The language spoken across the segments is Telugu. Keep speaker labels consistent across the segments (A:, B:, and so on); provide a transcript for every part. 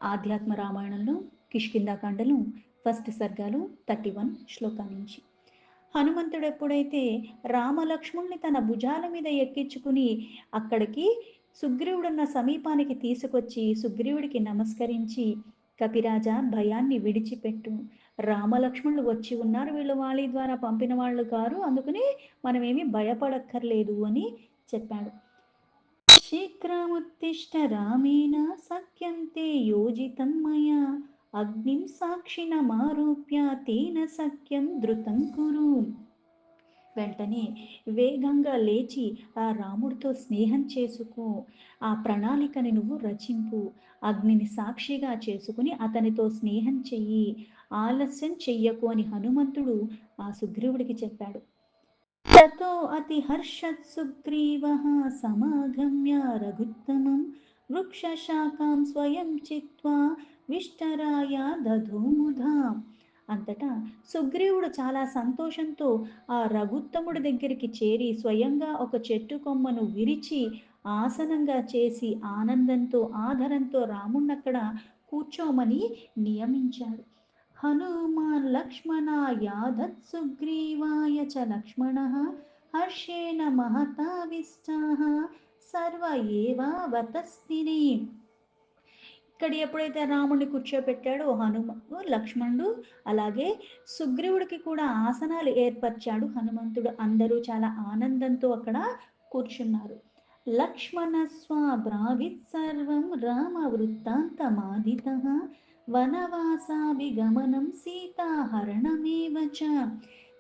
A: ఆధ్యాత్మ రామాయణంలో కిష్కింధాకాండలో ఫస్ట్ సర్గాలు 31 శ్లోకాల నుంచి. హనుమంతుడు ఎప్పుడైతే రామలక్ష్మణుల్ని తన భుజాల మీద ఎక్కించుకుని అక్కడికి సుగ్రీవుడున్న సమీపానికి తీసుకొచ్చి సుగ్రీవుడికి నమస్కరించి, కపిరాజా భయాన్ని విడిచిపెట్టు, రామలక్ష్మణులు వచ్చి ఉన్నారు, వీళ్ళు వాలి ద్వారా పంపిన వాళ్ళు కారు, అందుకని మనమేమి భయపడక్కర్లేదు అని చెప్పాడు. శీఘ్రముత్తిష్ట రామేణ సఖ్యం తే యోజితం మయా అగ్నిం సాక్షిణమారూప్య తేన సఖ్యం ధృతం కురు. వెంటనే వేగంగా లేచి ఆ రాముడితో స్నేహం చేసుకో, ఆ ప్రణాళికని నువ్వు రచింపు, అగ్నిని సాక్షిగా చేసుకుని అతనితో స్నేహం చెయ్యి, ఆలస్యం చెయ్యకు అని హనుమంతుడు ఆ సుగ్రీవుడికి చెప్పాడు. ततो अतिहर्षत्सुग्रीवः समागम्य रघुत्तमं वृक्षशाखां स्वयं चित्वा విష్టరాయ దధోముధా. అంతటా సుగ్రీవుడు చాలా సంతోషంతో ఆ రఘుత్తముడి దగ్గరికి చేరి స్వయంగా ఒక చెట్టు కొమ్మను విరిచి ఆసనంగా చేసి ఆనందంతో ఆదరంతో రాముణ్ణక్కడ కూర్చోమని నియమించాడు. హనుమాన్ లక్ష్మణాయాదత్ సుగ్రీవాయ చ లక్ష్మణః హర్షేణ మహతావిష్టాః సర్వ ఏవావతస్థిరి. ఇక్కడ ఎప్పుడైతే రాముడిని కూర్చోపెట్టాడో హనుమ లక్ష్మణుడు, అలాగే సుగ్రీవుడికి కూడా ఆసనాలు ఏర్పరిచాడు హనుమంతుడు. అందరూ చాలా ఆనందంతో అక్కడ కూర్చున్నారు. లక్ష్మణ స్వాబ్రావిత్ సర్వం రామ వృత్తాంతమాదితః వనవాసాభిగమనం సీతాహరణమేవ చ.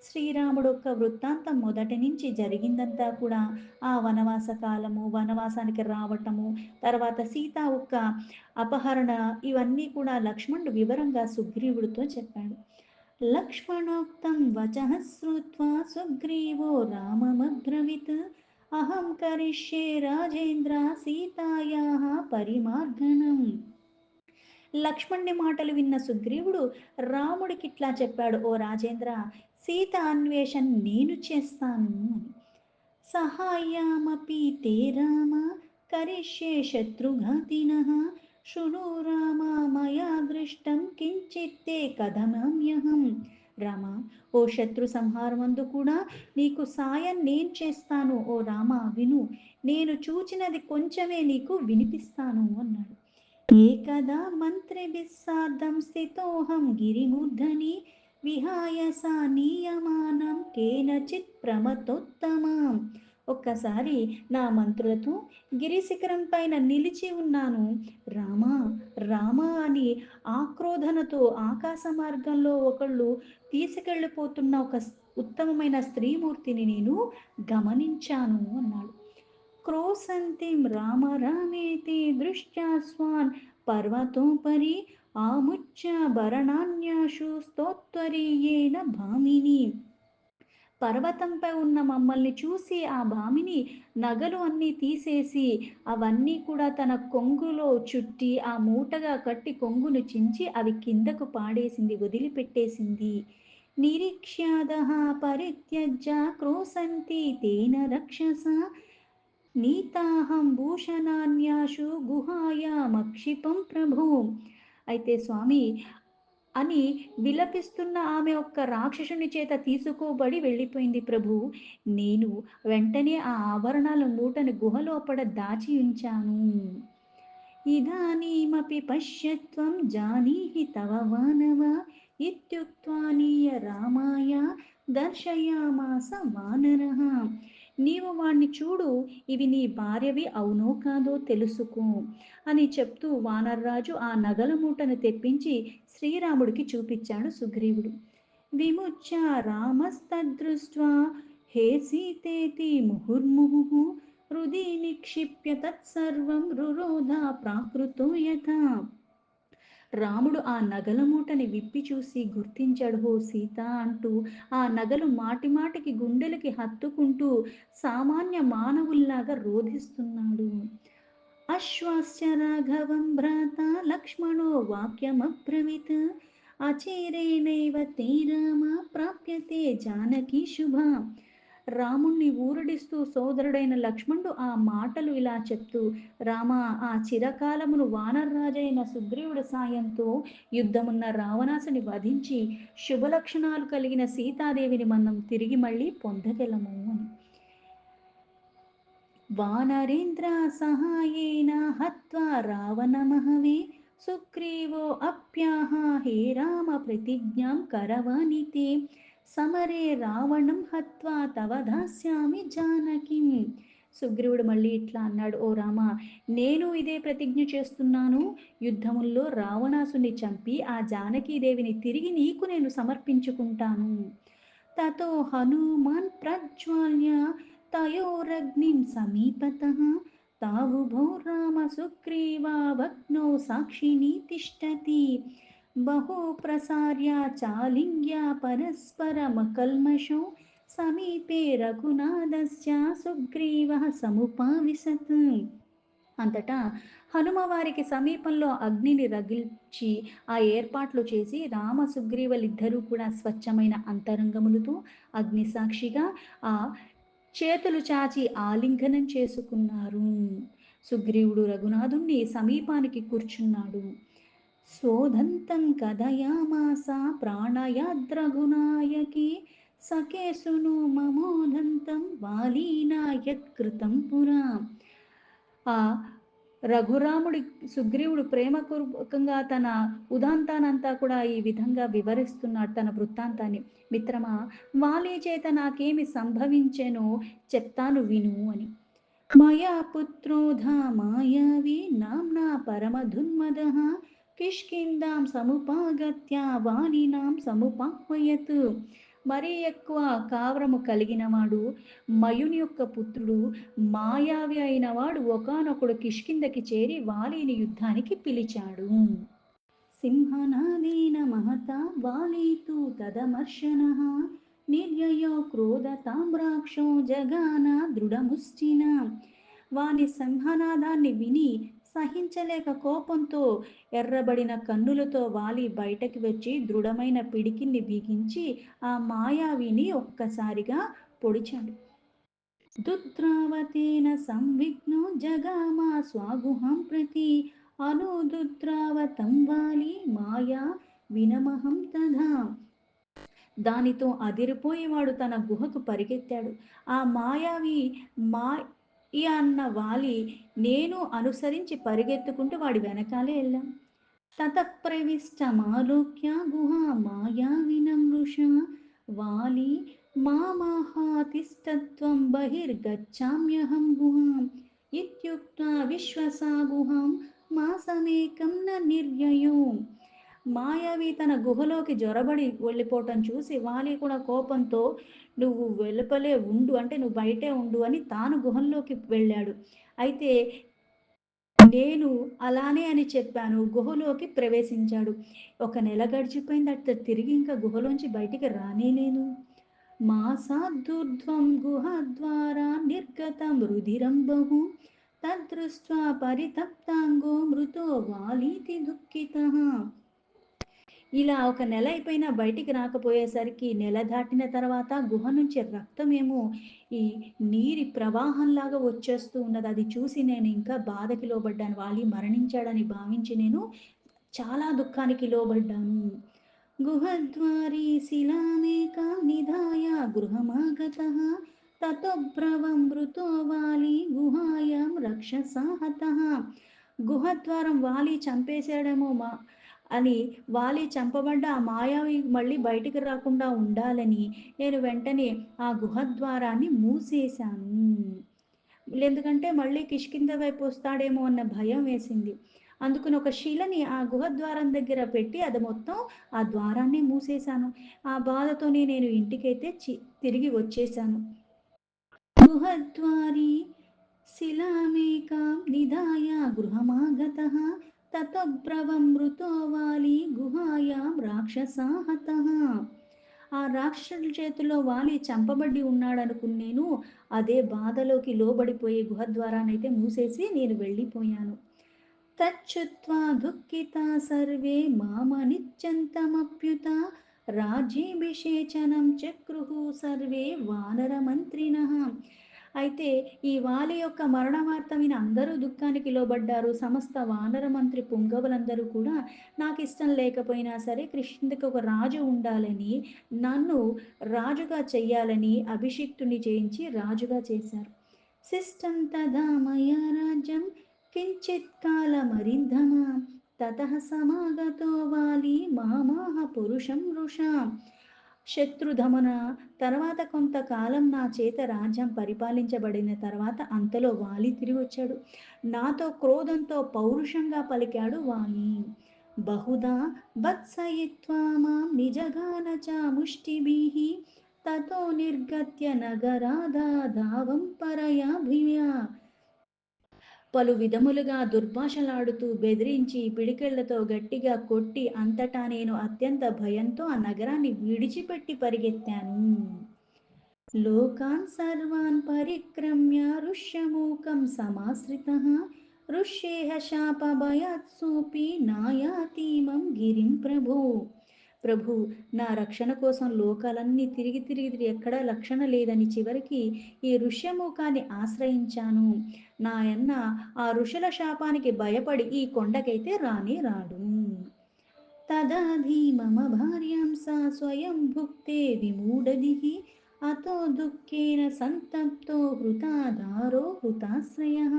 A: శ్రీరాముడు యొక్క వృత్తాంతం మొదటి నుంచి జరిగిందంతా కూడా, ఆ వనవాస కాలము, వనవాసానికి రావటము, తర్వాత సీత యొక్క అపహరణ, ఇవన్నీ కూడా లక్ష్మణుడు వివరంగా సుగ్రీవుడితో చెప్పాడు. లక్ష్మణోక్తం వచః శ్రుత్వా సుగ్రీవో రామమబ్రవీత్ అహం కరిష్యే రాజేంద్ర సీతాయాః పరిమార్గణం. లక్ష్మణుని మాటలు విన్న సుగ్రీవుడు రాముడికి ఇట్లా చెప్పాడు, ఓ రాజేంద్ర, సీత అన్వేషణ నేను చేస్తాను అని. సహాయామపి తే రామ కరిష్యే శత్రుఘాతినః శృణు రామ మయా దృష్టం కించిత్తే కథనామ్యహం. రామ, ఓ శత్రు సంహారమందు కూడా నీకు సాయం నేను చేస్తాను, ఓ రామ విను, నేను చూచినది కొంచెమే నీకు వినిపిస్తాను అన్నాడు. ఏకదా మంత్రిభిः సార్ధం స్థితోహం గిరిమూర్ధని విహాయ సా నీయమానం కేనచిత్ ప్రమతోత్తమాం. ఒక్కసారి నా మంత్రులతో గిరిశిఖరం పైన నిలిచి ఉన్నాను. రామా రామా అని ఆక్రోధనతో ఆకాశ మార్గంలో ఒకళ్ళు తీసుకెళ్ళిపోతున్న ఒక ఉత్తమమైన స్త్రీమూర్తిని నేను గమనించాను అన్నాడు. క్రోశంతిం రామ రామేతి దృష్ట్యా స్వాన్ పర్వతోపరి ఆముచ్య భరణాన్యాషు స్తోత్వరీయేణ భామిని. పర్వతంపై ఉన్న మమ్మల్ని చూసి ఆ భామిని నగలు అన్నీ తీసేసి అవన్నీ కూడా తన కొంగులో చుట్టి ఆ మూటగా కట్టి కొంగును చించి అవి కిందకు పాడేసింది, వదిలిపెట్టేసింది. నిరీక్ష్యాదః పరిత్యజ్య క్రోశంతి తేన రక్షస నీతాహం భూషణాన్యాషు గుహాయామక్షిపం ప్రభు. అయితే స్వామి అని విలపిస్తున్న ఆమె ఒక్క రాక్షసుని చేత తీసుకోబడి వెళ్ళిపోయింది ప్రభు. నేను వెంటనే ఆ ఆభరణాల మూటను గుహలోపల దాచి ఉంచాను. ఇదానీమపి పశ్యత్వం జానీహి తవ వానవ ఇత్యుక్త్వా నీయ రామాయ దర్శయామాస వానరః. నీవు వాణ్ణి చూడు, ఇవి నీ భార్యవి అవునో కాదో తెలుసుకో అని చెప్తూ వానర్రాజు ఆ నగల మూటను తెప్పించి శ్రీరాముడికి చూపించాడు సుగ్రీవుడు. విముచ్య రామస్తదృష్ట్వా హే సీతేతి ముహుర్ముహుః హృది నిక్షిప్య తత్సర్వం రురోధ ప్రాకృతో యథా. రాముడు ఆ నగల మూటని విప్పి చూసి గుర్తించాడు, హో సీత అంటూ ఆ నగలు మాటి మాటికి గుండెలకి హత్తుకుంటూ సామాన్య మానవుల్లాగా రోధిస్తున్నాడు. అశ్వాస్య రాఘవం భ్రాత లక్ష్మణో వాక్యమబ్రవీత్ అచిరేణైవ తే రామ ప్రాప్యతే జానకి శుభ. రాముణ్ణి ఊరడిస్తూ సోదరుడైన లక్ష్మణుడు ఆ మాటలు ఇలా చెప్తూ, రామ, ఆ చిరకాలమును వానర్రాజైన వచ్చిన సుగ్రీవుడి సాయంతో యుద్ధమున్న రావణాసుని వధించి శుభలక్షణాలు కలిగిన సీతాదేవిని మనం తిరిగి మళ్ళీ పొందగలము అని. వానరేంద్ర సహాయేన హత్వా రావణమహవే సుగ్రీవో అప్యాహ హే రామ ప్రతిజ్ఞాం కరవాణితే సమరే రావణం హత్వా తవ దాస్యామి జానకిం. సుగ్రీవుడు మళ్ళీ ఇట్లా అన్నాడు, ఓ రామ, నేను ఇదే ప్రతిజ్ఞ చేస్తున్నాను, యుద్ధముల్లో రావణాసుని చంపి ఆ జానకీదేవిని తిరిగి నీకు నేను సమర్పించుకుంటాను. తతో హనుమాన్ ప్రజ్వాల్య తయోరగ్నిం సమీపతః తావుభౌ రామసుగ్రీవా భగ్నౌ సాక్షిణీ తిష్టతి బహో ప్రసార్య చాలింగ్య పరస్పరమకల్మషౌ సమీపే రఘునాథస్య సుగ్రీవః సముపావిశత్. అంతటా హనుమవారికి సమీపంలో అగ్నిని రగిల్చి ఆ ఏర్పాట్లు చేసి రామ సుగ్రీవులిద్దరూ కూడా స్వచ్ఛమైన అంతరంగములతో అగ్నిసాక్షిగా ఆ చేతులు చాచి ఆలింగనం చేసుకున్నారు. సుగ్రీవుడు రఘునాథుణ్ణి సమీపానికి కూర్చున్నాడు. సోదంతం కథయామాస ప్రాణయాద్రఘునాయకి సఖేసును మమోదంతం వాలీనాయత్కృతం పురా. ఆ రఘురాముడి సుగ్రీవుడు ప్రేమపూర్వకంగా తన ఉదాంతానంతా కూడా ఈ విధంగా వివరిస్తున్నాడు తన వృత్తాంతాన్ని. మిత్రమా, వాలి చేత నాకేమి సంభవించెనో చెప్తాను విను అని. మయా పుత్రోధా మాయావి నామ్నా పరమధున్మదః కిష్కిందాం సముపాగత్య వాలినాం సముపాహ్వయత్. మరీ ఎక్కువ కావ్రము కలిగినవాడు, మయుని యొక్క పుత్రుడు, మాయావి అయినవాడు ఒకానొకడు కిష్కిందకి చేరి వాలిని యుద్ధానికి పిలిచాడు. సింహనాదేన మహతా వాలీతు తదమర్శనః నిర్యయో క్రోధతామ్రాక్షో జగాన దృఢముష్టిన. వాని సింహనాదాన్ని విని సహించలేక కోపంతో ఎర్రబడిన కన్నులతో వాలి బయటకి వచ్చి దృఢమైన పిడికిల్ని బిగించి ఆ మాయావిని ఒక్కసారిగా పొడిచాడు. దుద్రావతేన సంవిఘ్నో జగామా స్వాగుహం ప్రతి అనుదుద్రావతం వాలి మాయా వినమహం తథా. దానితో అదిరిపోయేవాడు తన గుహకు పరిగెత్తాడు. ఆ మాయావి అన్న వాలి నేను అనుసరించి పరిగెత్తుకుంటూ వాడి వెనకాలే వెళ్ళాం. తతః ప్రవిష్టమాలోక్య గుహా మాయావినం వృషా వాలి మామాహాతిష్టత్వం బహిర్గచ్ఛామ్యహం గుహాం ఇత్యుక్త్వా విశ్వసా గుహాం మాసమేకం న నిర్యయో. మాయావి తన గుహలోకి జొరబడి వెళ్ళిపోవటం చూసి వాలి కూడా కోపంతో నువ్వు వెలుపలే ఉండు, అంటే నువ్వు బయటే ఉండు అని తాను గుహంలోకి వెళ్ళాడు. అయితే నేను అలానే అని చెప్పాను, గుహలోకి ప్రవేశించాడు. ఒక నెల గడిచిపోయింది, అట్లా తిరిగి ఇంకా గుహలోంచి బయటికి రానేలేదు. మాసాదూర్ధ్వం గుహద్వారా నిర్గతం రుధిరం బహు తదృష్ట్వా పరితప్తాంగో మృతో వాలీతి దుఃఖితః. ఇలా ఒక నెల అయిపోయినా బయటికి రాకపోయేసరికి నెల దాటిన తర్వాత గుహ నుంచి రక్తమేమో ఈ నీరి ప్రవాహంలాగా వచ్చేస్తూ ఉన్నది. అది చూసి నేను ఇంకా బాధకి లోబడ్డాను. వాలి మరణించాడని భావించి నేను చాలా దుఃఖానికి లోబడ్డాను. గుహద్వారీ శిలామేకాం నిధాయ గృహమాగతః తతోబ్రవం మృతో వాలి గుహాయాం రక్షసా హతః. గుహద్వారం వాలి చంపేశాడేమో అని వాలి చంపబడ్డ ఆ మాయావి మళ్ళీ బయటికి రాకుండా ఉండాలని నేను వెంటనే ఆ గుహద్వారాన్ని మూసేశాను. ఎందుకంటే మళ్ళీ కిష్కింద వైపు వస్తాడేమో అన్న భయం వేసింది. అందుకని ఒక శిలని ఆ గుహద్వారం దగ్గర పెట్టి అది మొత్తం ఆ ద్వారాన్ని మూసేశాను. ఆ బాధతోనే నేను ఇంటికైతే తిరిగి వచ్చేశాను. గుహద్వారీ శిలామేకాం నిధాయ గృహమాగతః తతోబ్రవం మృతో వాలి గుహాయాం రాక్షసా హతః. ఆ రాక్షసుల చేతిలో వాలి చంపబడి ఉన్నాడనుకుని నేను అదే బాధలోకి లోబడిపోయి గుహద్వారానైతే మూసేసి నేను వెళ్ళిపోయాను. తచ్చుత్వా దుఃఖితా సర్వే మామనిత్యంతమప్యుత రాజ్యాభిషేచనం చక్రుః సర్వే వానరమంత్రిణః. అయితే ఈ వాలి యొక్క మరణ వార్త విని అందరూ దుఃఖానికి లోబడ్డారు. సమస్త వానర మంత్రి పుంగవులందరూ కూడా నాకిష్టం లేకపోయినా సరే కృష్ణుడికి ఒక రాజు ఉండాలని, నన్ను రాజుగా చెయ్యాలని అభిషిక్తుడిని చేయించి రాజుగా చేశారు. శిష్టం తదా మయా రాజ్యం కించిత్ కాలమరింధమా తతః సమాగతో వాలి మామాహ పురుషం వృషా. శత్రుధమన తర్వాత కొంతకాలం నా చేత రాజ్యం పరిపాలించబడిన తర్వాత అంతలో వాలి తిరిగి వచ్చాడు. నాతో క్రోధంతో పౌరుషంగా పలికాడు వాలి. బహుదా వత్సయిత్వా మాం నిజగాన చ ముష్టిభిః తతో నిర్గత్య నగరాదాధావం పరయాభివ్యా. పలు విధములుగా దుర్భాషలాడుతూ బెదిరించి పిడికిళ్లతో గట్టిగా కొట్టి అంతటా నేను అత్యంత భయంతో ఆ నగరాన్ని విడిచిపెట్టి పరిగెత్తాను. లోకాన్ సర్వాన్ పరిక్రమ్య ఋష్యమూకం సమాశ్రితః ఋష్యేహ శాపభయాత్ సోపి నాయాతీమం గిరిం ప్రభో. ప్రభు, నా రక్షణ కోసం లోకాలన్నీ తిరిగి తిరిగి తిరిగి ఎక్కడా రక్షణ లేదని చివరికి ఈ ఋష్యమూకాన్ని ఆశ్రయించాను. నాయన్న ఆ ఋషుల శాపానికి భయపడి ఈ కొండకైతే రానే రాడు. తదా మమ భార్యాం సా స్వయం భుక్తే విమూఢదిః అతో దుఃఖేన సంతప్తో హృతాధారో హృతాశ్రయః.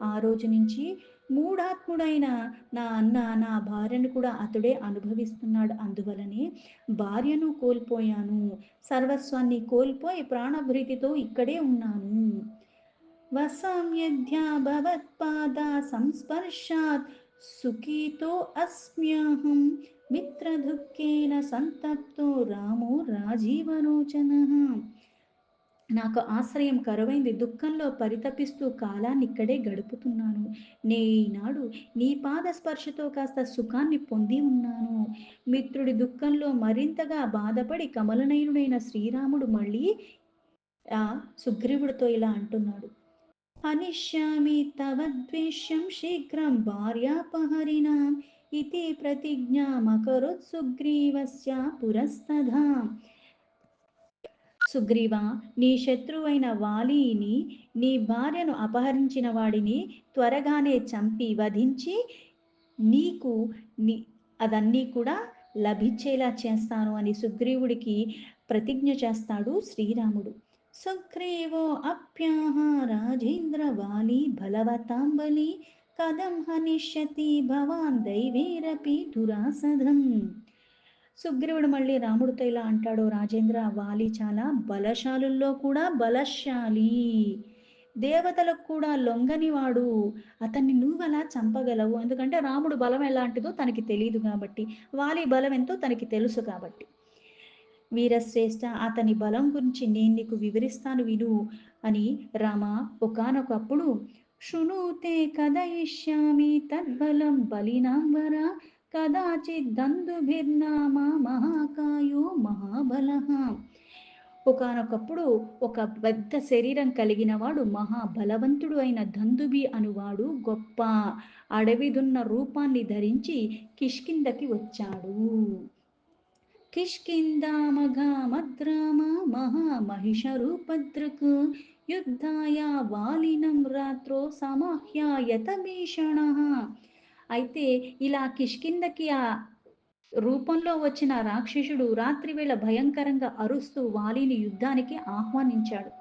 A: ఆ రోజు నుంచి మూఢాత్ముడైన నా అన్న నా భార్యను కూడా అతడే అనుభవిస్తున్నాడు. అందువలనే భార్యను కోల్పోయాను, సర్వస్వాన్ని కోల్పోయి ప్రాణభృతితో ఇక్కడే ఉన్నాను. వసామ్యద్యా భవత్పాదా సంస్పర్శాత్ సుఖితో అస్మ్యహం మిత్రదుఃఖేన సంతప్తో రామో రాజీవలోచనః. నాకు ఆశ్రయం కరువైంది. దుఃఖంలో పరితపిస్తూ కాలాన్ని ఇక్కడే గడుపుతున్నాను. నేనాడు నీ పాద స్పర్శతో కాస్త సుఖాన్ని పొంది ఉన్నాను. మిత్రుడి దుఃఖంలో మరింతగా బాధపడి కమలనయనుడైన శ్రీరాముడు మళ్ళీ ఆ సుగ్రీవుడితో ఇలా అంటున్నాడు. హనిష్యామి తవ ద్వేష్యం శీఘ్రం భార్యాపహరిణాం ఇతి ప్రతిజ్ఞామకరోత్ సుగ్రీవస్య పురస్తథా. సుగ్రీవా, నీ శత్రువైన వాలిని, నీ భార్యను అపహరించిన వాడిని త్వరగానే చంపి వధించి నీకు ని అదన్నీ కూడా లభించేలా చేస్తాను అని సుగ్రీవుడికి ప్రతిజ్ఞ చేస్తాడు శ్రీరాముడు. సుగ్రీవో అప్యాహ రాజేంద్ర వాలి బలవతాంబలి కథం హనిష్యతి భవాన్ దైవేరపి దురాసధం. సుగ్రీవుడు మళ్ళీ రాముడితో ఇలా అంటాడు, రాజేంద్ర, వాలి చాలా బలశాలుల్లో కూడా బలశాలి, దేవతలకు కూడా లొంగనివాడు. అతన్ని నువ్వెలా చంపగలవు? ఎందుకంటే రాముడు బలం ఎలాంటిదో తనకి తెలియదు కాబట్టి, వాలి బలం ఎంతో తనకి తెలుసు కాబట్టి. వీరశ్రేష్ఠ, అతని బలం గురించి నేను నీకు వివరిస్తాను విను అని రామ ఒకానొకప్పుడు శృణుతే కథయిష్యామి తద్బలం బలినాంబర కదాచిత్ దందుభిర్నామ మహాకాయో మహాబలః. ఒకానొకప్పుడు ఒక పెద్ద శరీరం కలిగిన వాడు మహాబలవంతుడు అయిన దందుబి అనువాడు గొప్ప అడవిదున్న రూపాన్ని ధరించి కిష్కిందకి వచ్చాడు. కిష్కిందామఘామద్రామ మహామహిషరూపదృక్ యుద్ధాయ వాలినం రాత్రో సమాహ్యాయత భీషణః. అయితే ఇలా కిష్కిందకి ఆ రూపంలో వచ్చిన రాక్షసుడు రాత్రివేళ భయంకరంగా అరుస్తూ వాలిని యుద్ధానికి ఆహ్వానించాడు.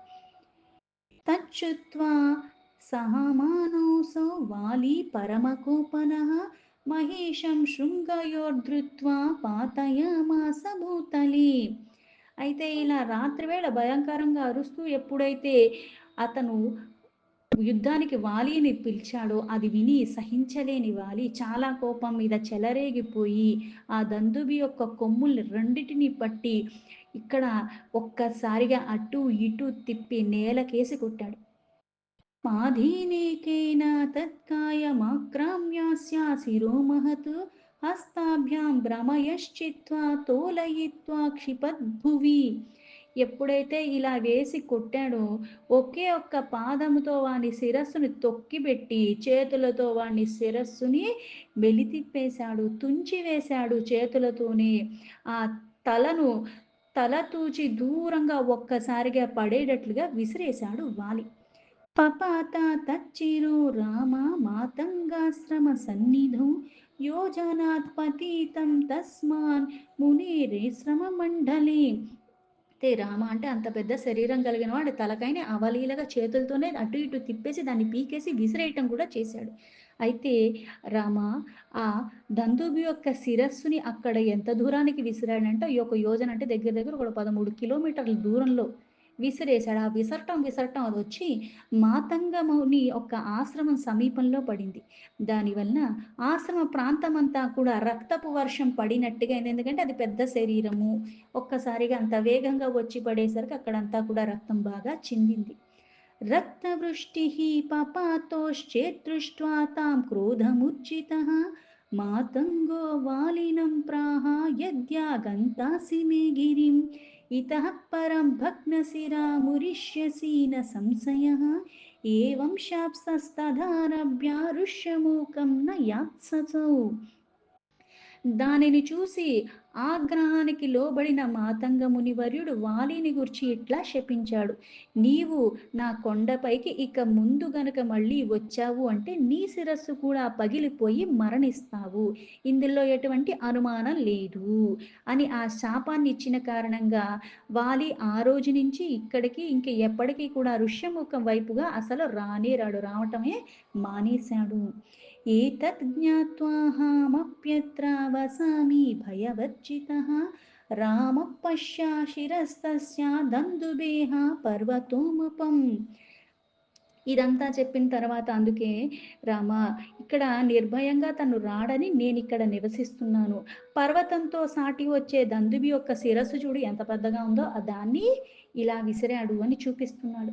A: తచ్చుత్వా సహమానోऽసౌ వాలి పరమకోపనః మహేశం శృంగయోర్ధృత్వా పాతయామాస భూతలే. అయితే ఇలా రాత్రివేళ భయంకరంగా అరుస్తూ ఎప్పుడైతే అతను యుద్ధానికి వాలిని పిలిచాడో అది విని సహించలేని వాలి చాలా కోపం మీద చెలరేగిపోయి ఆ దందుబి యొక్క కొమ్ముల్ని రెండిటిని పట్టి ఇక్కడ ఒక్కసారిగా అటు ఇటు తిప్పి నేలకేసి కొట్టాడు. మాధీనేకేన తత్కాయమాక్రామ్యాస్య శిరోమహత్ హస్తాభ్యాం భ్రమయశ్చిత్వా తోలయిత్వా క్షిపద్భువి. ఎప్పుడైతే ఇలా వేసి కొట్టాడో ఒకే ఒక్క పాదముతో వాని శిరస్సుని తొక్కిపెట్టి చేతులతో వాని శిరస్సుని మెలితిప్పేశాడు, తుంచివేశాడు చేతులతోనే. ఆ తలను తల తూచి దూరంగా ఒక్కసారిగా పడేటట్లుగా విసిరేశాడు వాలి. పపాత తచ్చిరో రామ మాతంగాశ్రమ సన్నిధౌ యోజనాత్ పతితం తస్మాన్ మునిరేశ్రమ మండలే. అయితే రామ అంటే అంత పెద్ద శరీరం కలిగిన వాడు తలకాయని అవలీలగా చేతులతోనే అటు ఇటు తిప్పేసి దాన్ని పీకేసి విసిరేయటం కూడా చేశాడు. అయితే రామ ఆ దందుబి యొక్క శిరస్సుని అక్కడ ఎంత దూరానికి విసిరాడంటే ఈ యొక్క యోజన అంటే దగ్గర దగ్గర ఒక 13 కిలోమీటర్ల దూరంలో విసిరేశాడు. ఆ విసరటం అదొచ్చి మాతంగ మౌని యొక్క ఆశ్రమం సమీపంలో పడింది. దానివలన ఆశ్రమ ప్రాంతమంతా కూడా రక్తపు వర్షం పడినట్టుగా అయింది. ఎందుకంటే అది పెద్ద శరీరము. ఒక్కసారిగా అంత వేగంగా వచ్చి పడేసరికి అక్కడంతా కూడా రక్తం బాగా చిందింది. రక్తవృష్టిः పపాతోశ్చేద్దృष्ट्वा తాం క్రోధముర్జితः మాతంగో వాలినం ప్రాహ యద్యాగంతాసి మే గిరిం ఇతః పరం భగ్నశిరా మురిష్యసి న సంశయः ఏవం శాప్తస్తదారభ్యారుష్యమూకం న యాత్ససౌ. దానిని చూసి ఆగ్రహానికి లోబడిన మాతంగ మునివర్యుడు వాలిని గూర్చి ఇట్లా శపించాడు. నీవు నా కొండపైకి ఇక ముందు గనక మళ్ళీ వచ్చావు అంటే నీ శిరస్సు కూడా పగిలిపోయి మరణిస్తావు. ఇందులో ఎటువంటి అనుమానం లేదు అని ఆ శాపాన్ని ఇచ్చిన కారణంగా వాలి ఆ రోజు నుంచి ఇక్కడికి ఇంక ఎప్పటికీ కూడా ఋష్యముఖం వైపుగా అసలు రానే రాడు. రావటమే మానేశాడు. ఏతత్ జ్ఞాత్వాహమప్యత్ర వసామి భయవర్జితః రామః పశ్యాశిరస్తస్య దందుబేహ పర్వతోముపం. ఇదంతా చెప్పిన తర్వాత అందుకే రామ ఇక్కడ నిర్భయంగా తను రాడని నేనిక్కడ నివసిస్తున్నాను. పర్వతంతో సాటి వచ్చే దందుబి యొక్క శిరస్సు చూడు ఎంత పెద్దగా ఉందో దాన్ని ఇలా విసిరాడు అని చూపిస్తున్నాడు.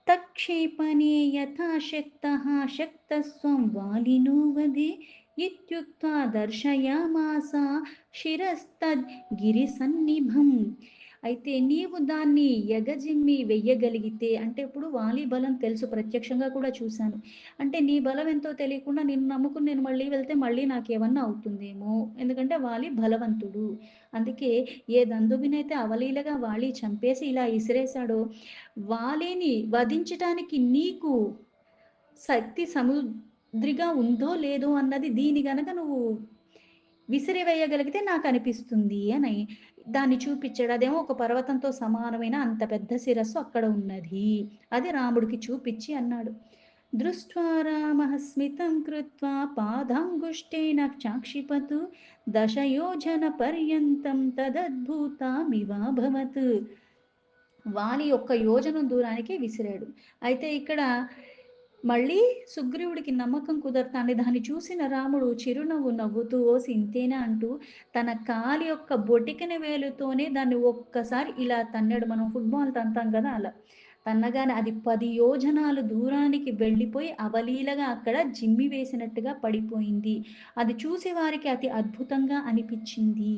A: తక్షేపణే యథాశక్తః శక్తస్త్వం వాలినో వదే ఇత్యుక్త్వా దర్శయామాస శిరస్తద్ గిరిసన్నిభం. అయితే నీవు దాన్ని ఎగజిమ్మి వెయ్యగలిగితే అంటే ఇప్పుడు వాలి బలం తెలుసు ప్రత్యక్షంగా కూడా చూశాను. అంటే నీ బలం ఎంతో తెలియకుండా నిన్ను నమ్ముకుని నేను మళ్ళీ వెళ్తే మళ్ళీ నాకేమన్నా అవుతుందేమో. ఎందుకంటే వాలి బలవంతుడు. అందుకే ఏ దందుబినైతే అవలీలగా వాలి చంపేసి ఇలా ఇసిరేశాడో వాలిని వధించటానికి నీకు శక్తి సముద్రిగా ఉందో లేదో అన్నది దీని గనక నువ్వు విసిరివేయగలిగితే నాకనిపిస్తుంది అని దాన్ని చూపిచ్చాడు. అదేమో ఒక పర్వతంతో సమానమైన అంత పెద్ద శిరస్సు అక్కడ ఉన్నది. అది రాముడికి చూపిచ్చి అన్నాడు. దృష్ట్వా రామః స్మితం కృత్వా పాదాంగుష్టేన చాక్షిపత్ దశయోజన పర్యంతం తదద్భుతమివాభవత్. వాలి ఒక్క యోజనం దూరానికి విసిరాడు. అయితే ఇక్కడ మళ్ళీ సుగ్రీవుడికి నమ్మకం కుదరతాంది. దాన్ని చూసిన రాముడు చిరునవ్వు నవ్వుతూ ఓసి ఇంతేనా అంటూ తన కాలి యొక్క బొటికిన వేలుతోనే దాన్ని ఒక్కసారి ఇలా తన్నాడు. మనం ఫుట్బాల్ తంతాం కదా అలా. తన్నగానే అది 10 యోజనాలు దూరానికి వెళ్ళిపోయి అవలీలగా అక్కడ జిమ్మి వేసినట్టుగా పడిపోయింది. అది చూసి వారికి అతి అద్భుతంగా అనిపించింది.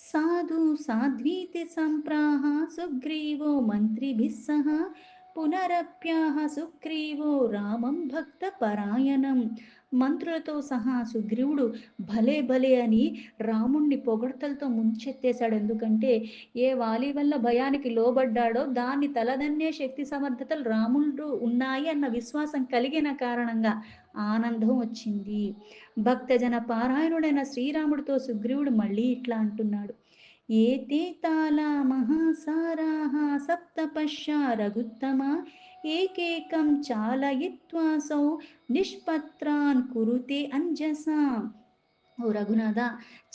A: సాధు సాధ్వీతి సంప్రాహ సుగ్రీవో మంత్రిభిः సహ పునరప్యాహ సుగ్రీవో రామం భక్త పరాయణం. మంత్రులతో సహా సుగ్రీవుడు భలే భలే అని రాముణ్ణి పొగడ్తలతో ముంచెత్తేశాడు. ఎందుకంటే ఏ వాలి వల్ల భయానికి లోబడ్డాడో దాన్ని తలదన్నే శక్తి సమర్థతలు రాముడు ఉన్నాయి అన్న విశ్వాసం కలిగిన కారణంగా ఆనందం వచ్చింది. భక్తజన పారాయణుడైన శ్రీరాముడితో సుగ్రీవుడు మళ్ళీ ఇట్లా అంటున్నాడు. ఏతే తాళా మహాసారాः సప్తపశ్యా రఘుత్తమా ఏకేకం చాలయిత్వాసౌ నిష్పత్రాన్ కురుతే అంజసా. ఓ రఘునాథ,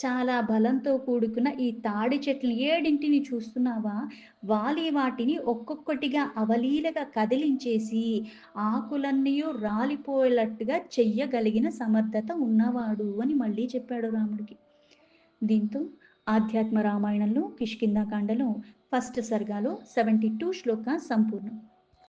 A: చాలా బలంతో కూడుకున్న ఈ తాడి చెట్లు ఏడింటిని చూస్తున్నావా? వాలి వాటిని ఒక్కొక్కటిగా అవలీలగా కదిలించేసి ఆకులన్నీ రాలిపోయేటట్టుగా చెయ్యగలిగిన సమర్థత ఉన్నవాడు అని మళ్ళీ చెప్పాడు రాముడికి. దీంతో ఆధ్యాత్మ రామాయణంలో కిష్కింధాకాండలో ఫస్ట్ సర్గాలో 72 శ్లోక సంపూర్ణం.